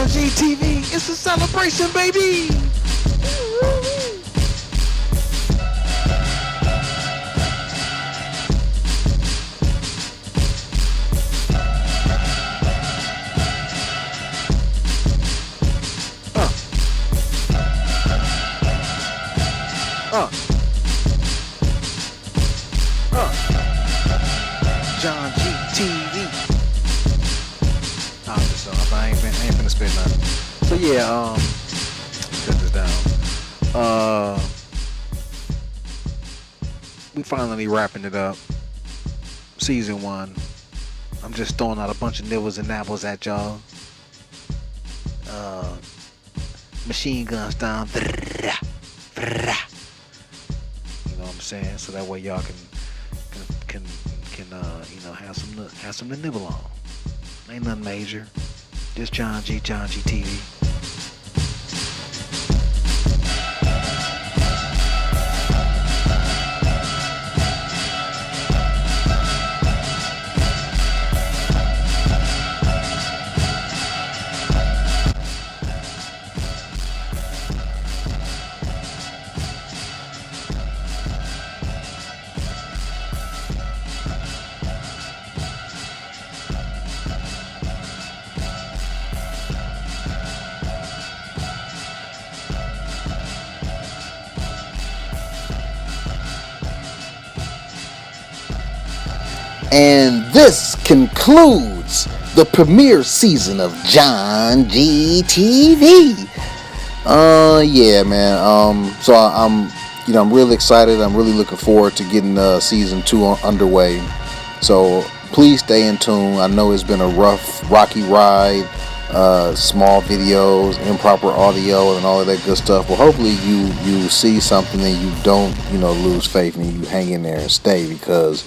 JohnG TV. It's a celebration, baby. JohnG TV. I ain't finna spit nothing. So yeah, cut this down. We finally wrapping it up. Season 1. I'm just throwing out a bunch of nibbles and nabbles at y'all. Machine guns down. You know what I'm saying? So that way y'all can have some to nibble on. Ain't nothing major. Just JohnG TV. And this concludes the premiere season of JohnG TV. Yeah, man. So I'm really excited. I'm really looking forward to getting season 2 underway. So please stay in tune. I know it's been a rough, rocky ride. Small videos, improper audio, and all of that good stuff. But hopefully you see something and you don't lose faith and you hang in there and stay, because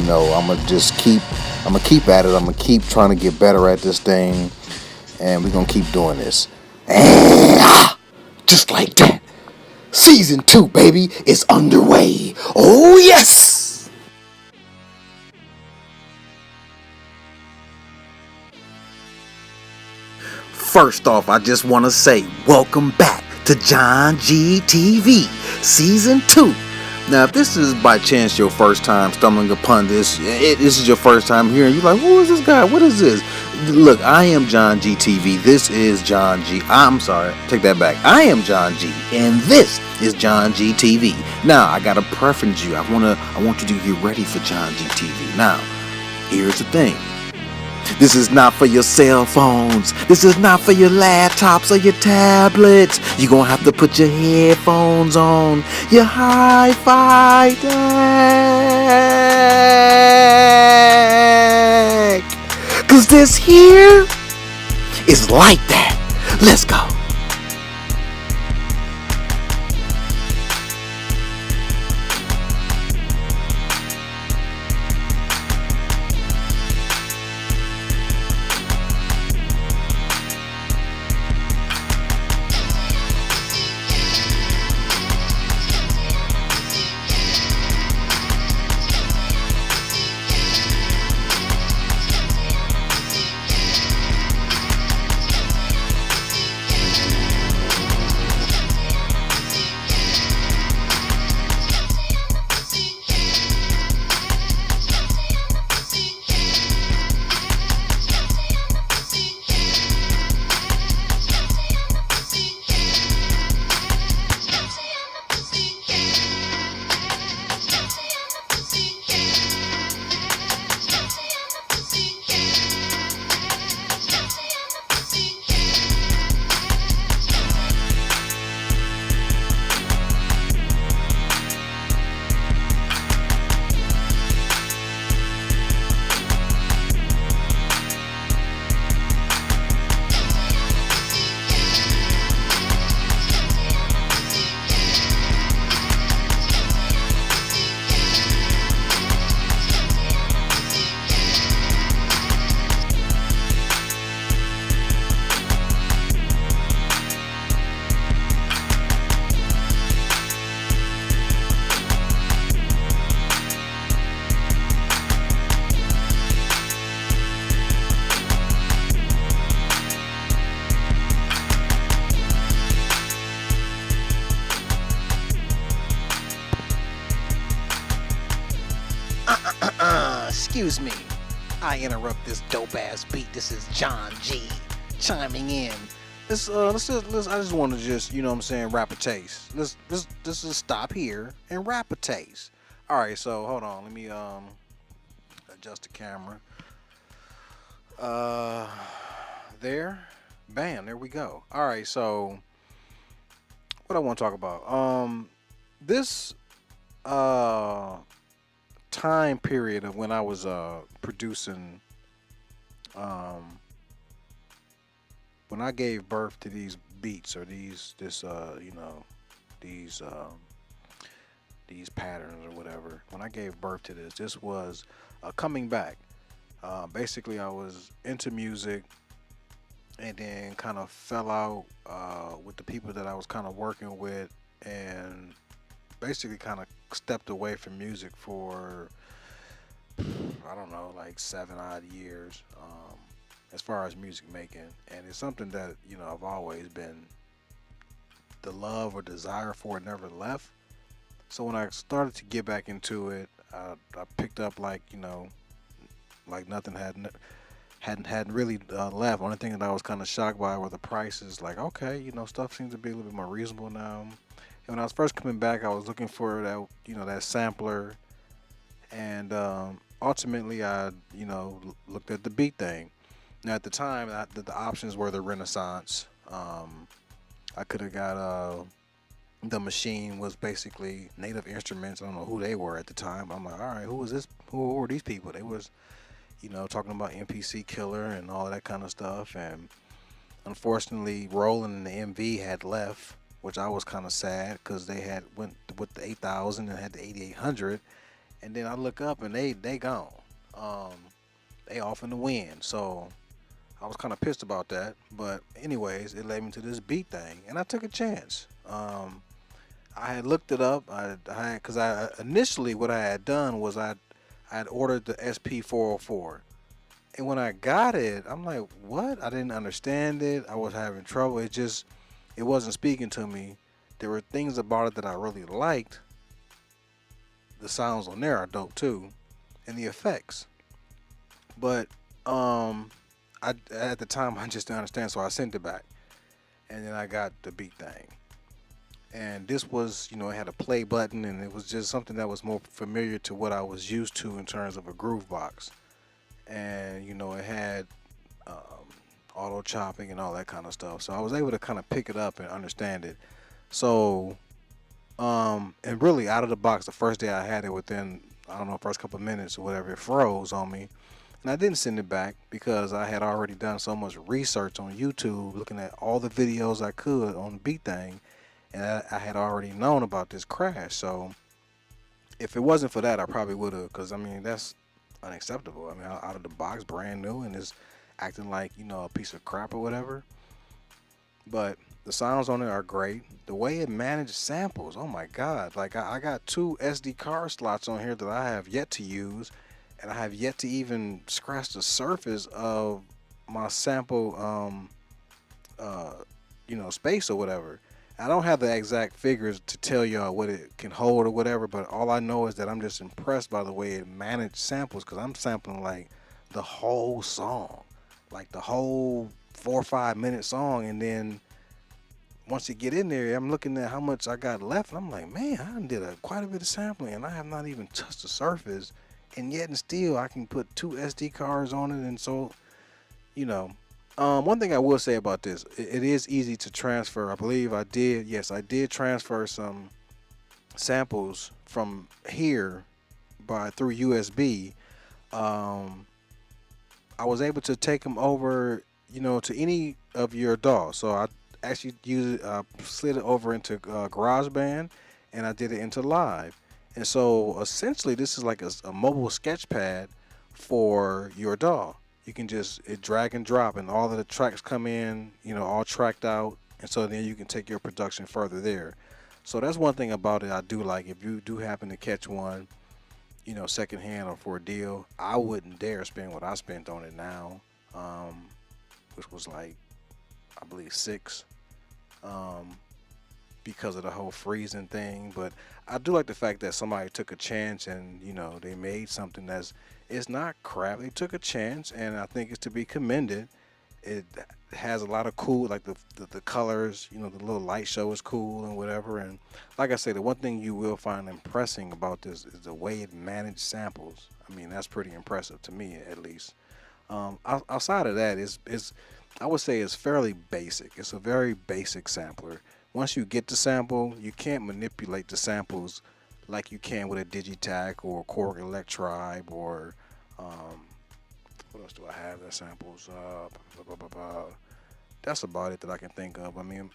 I'm gonna keep at it. I'm gonna keep trying to get better at this thing, and we're gonna keep doing this. And just like that, season 2, baby, is underway. Oh yes! First off, I just want to say welcome back to JohnG TV Season 2. Now, if this is by chance your first time stumbling upon this, this is your first time hearing, you're like, who is this guy? What is this? Look, I am JohnG TV. This is JohnG. I'm sorry, take that back. I am JohnG, and this is JohnG TV. Now, I gotta preference you. I want you to get ready for JohnG TV. Now, here's the thing. This is not for your cell phones. This is not for your laptops or your tablets. You're going to have to put your headphones on, your hi-fi deck. 'Cause this here is like that. Let's go. Excuse me, I interrupt this dope ass beat. This is John G chiming in. I just want to just, you know what I'm saying, rap a taste. Let's just stop here and rap a taste. All right, so hold on, let me adjust the camera. There, bam, there we go. All right, so what I want to talk about, this time period of when I was producing, when I gave birth to these beats or these patterns or whatever. When I gave birth to this was coming back. Basically, I was into music and then kind of fell out with the people that I was kind of working with, and basically kind of stepped away from music for, I don't know, like 7 odd years, as far as music making. And it's something that, you know, I've always been, the love or desire for it never left. So when I started to get back into it, I picked up, like, you know, like nothing hadn't really left. Only thing that I was kind of shocked by were the prices. Like, okay, you know, stuff seems to be a little bit more reasonable now. And when I was first coming back, I was looking for that, you know, that sampler, and ultimately I, you know, looked at the BeatThang. Now at the time, the options were the Renaissance. I could have got the machine was basically Native Instruments. I don't know who they were at the time. I'm like, all right, who was this? Who were these people? They was, you know, talking about MPC Killer and all that kind of stuff. And unfortunately, Roland and the MV had left, which I was kind of sad because they had went with the 8000 and had the 8800. And then I look up and they gone. They off in the wind. So I was kind of pissed about that. But anyways, it led me to this BeatThang, and I took a chance. I had looked it up. Because initially what I had done was I had ordered the SP404, and when I got it, I'm like, what? I didn't understand it. I was having trouble. It wasn't speaking to me. There were things about it that I really liked. The sounds on there are dope too, and the effects. But at the time I just didn't understand, so I sent it back, and then I got the BeatThang. And this was, you know, it had a play button, and it was just something that was more familiar to what I was used to in terms of a groove box. And, you know, it had auto chopping and all that kind of stuff. So I was able to kind of pick it up and understand it. So, and really out of the box, the first day I had it, within, I don't know, first couple of minutes or whatever, it froze on me. And I didn't send it back because I had already done so much research on YouTube, looking at all the videos I could on BeatThang. And I had already known about this crash. So if it wasn't for that, I probably would have, because I mean, that's unacceptable. I mean, out of the box, brand new, and it's acting like, you know, a piece of crap or whatever. But the sounds on it are great. The way it managed samples, oh my god. Like, I got 2 SD card slots on here that I have yet to use, and I have yet to even scratch the surface of my sample you know, space or whatever. I don't have the exact figures to tell y'all what it can hold or whatever, but all I know is that I'm just impressed by the way it managed samples, because I'm sampling like the whole song, like the whole 4 or 5 minute song, and then once you get in there, I'm looking at how much I got left, and I'm like, man, I did quite a bit of sampling, and I have not even touched the surface, and yet and still I can put 2 SD cards on it. And so, you know, one thing I will say about this, it is easy to transfer. I believe I did. Yes, I did transfer some samples from here through USB. I was able to take them over, you know, to any of your DAWs. So I actually slid it over into GarageBand, and I did it into Live. And so essentially, this is like a mobile sketch pad for your DAW. You can just drag and drop, and all of the tracks come in, you know, all tracked out, and so then you can take your production further there. So that's one thing about it I do like. If you do happen to catch one, you know, secondhand or for a deal, I wouldn't dare spend what I spent on it now, which was like, I believe, $6. because of the whole freezing thing. But I do like the fact that somebody took a chance and they made something that's it's not crap. They took a chance, and I think it's to be commended. It has a lot of cool, like the colors. The little light show is cool and whatever. And like I say, the one thing you will find impressing about this is the way it managed samples. I mean, that's pretty impressive to me, at least. Outside of that, is I would say it's fairly basic. It's a very basic sampler. Once you get the sample, you can't manipulate the samples like you can with a Digitac or Korg Electribe or um, what else do I have that samples? That's about it that I can think of. I mean,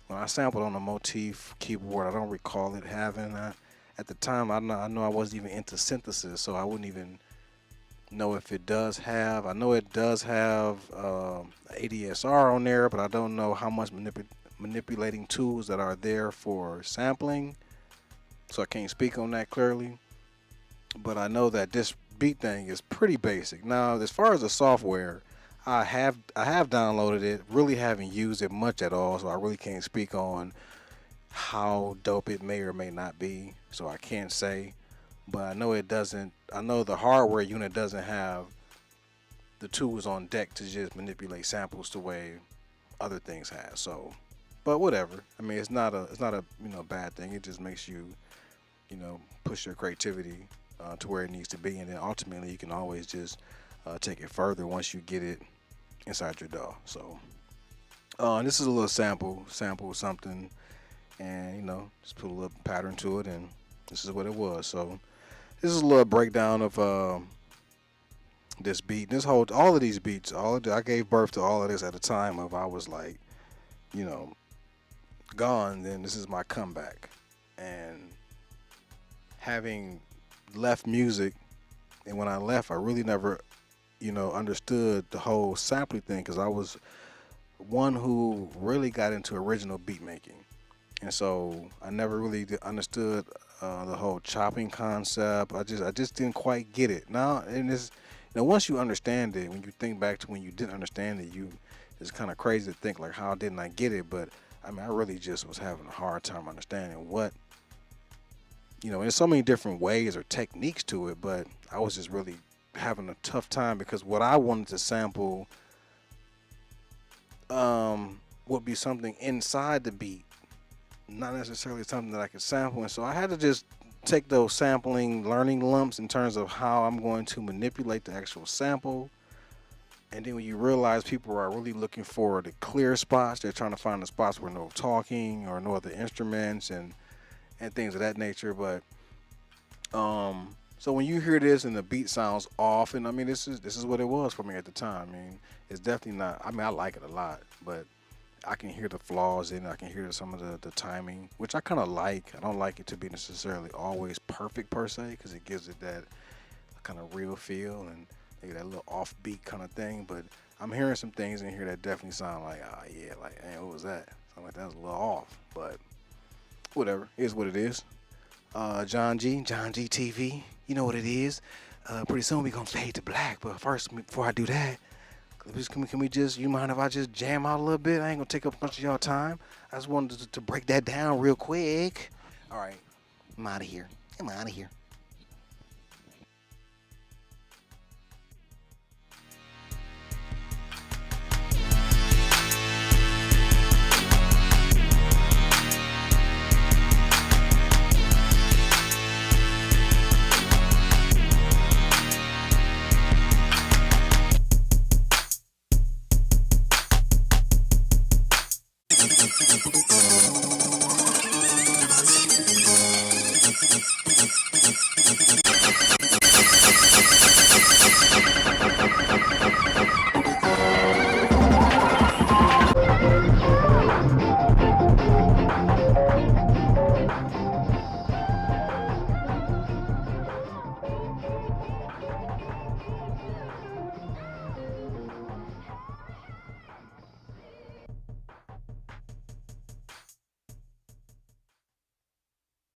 when I sampled on a Motif keyboard, I don't recall it having that. At the time, I know I wasn't even into synthesis, so I wouldn't even know if it does have. I know it does have ADSR on there, but I don't know how much manipulating tools that are there for sampling, so I can't speak on that clearly. But I know that this BeatThang is pretty basic. Now, as far as the software, I have downloaded it. Really haven't used it much at all, so I really can't speak on how dope it may or may not be. So I can't say, but I know it doesn't. I know the hardware unit doesn't have the tools on deck to just manipulate samples the way other things have. So, but whatever. I mean, it's not a bad thing. It just makes you push your creativity to where it needs to be, and then ultimately you can always just take it further once you get it inside your DAW. So this is a little sample something, and just put a little pattern to it, and this is what it was. So this is a little breakdown of this beat. All of these beats, I gave birth to all of this at a time of I was like, you know, gone. Then this is my comeback, and having left music, and when I left, I really never, understood the whole sampling thing because I was one who really got into original beat making, and so I never really understood the whole chopping concept. I just didn't quite get it. Now, and once you understand it, when you think back to when you didn't understand it, it's kind of crazy to think like, how didn't I get it? But I mean, I really just was having a hard time understanding what. There's so many different ways or techniques to it, but I was just really having a tough time because what I wanted to sample would be something inside the beat, not necessarily something that I could sample. And so I had to just take those sampling learning lumps in terms of how I'm going to manipulate the actual sample. And then when you realize people are really looking for the clear spots, they're trying to find the spots where no talking or no other instruments and things of that nature. But so when you hear this and the beat sounds off, and I mean this is what it was for me at the time. I mean, it's definitely not. I mean, I like it a lot, but I can hear the flaws in it. I can hear some of the timing, which I kind of like. I don't like it to be necessarily always perfect per se, because it gives it that kind of real feel and maybe that little offbeat kind of thing. But I'm hearing some things in here that definitely sound like, yeah, like, hey, what was that? Sound like that was a little off, but whatever, it is what it is. JohnG TV, you know what it is. Pretty soon we gonna fade to black, but first, before I do that, can we just, you mind if I just jam out a little bit? I ain't gonna take up a bunch of y'all time. I just wanted to break that down real quick. All right, I'm out of here.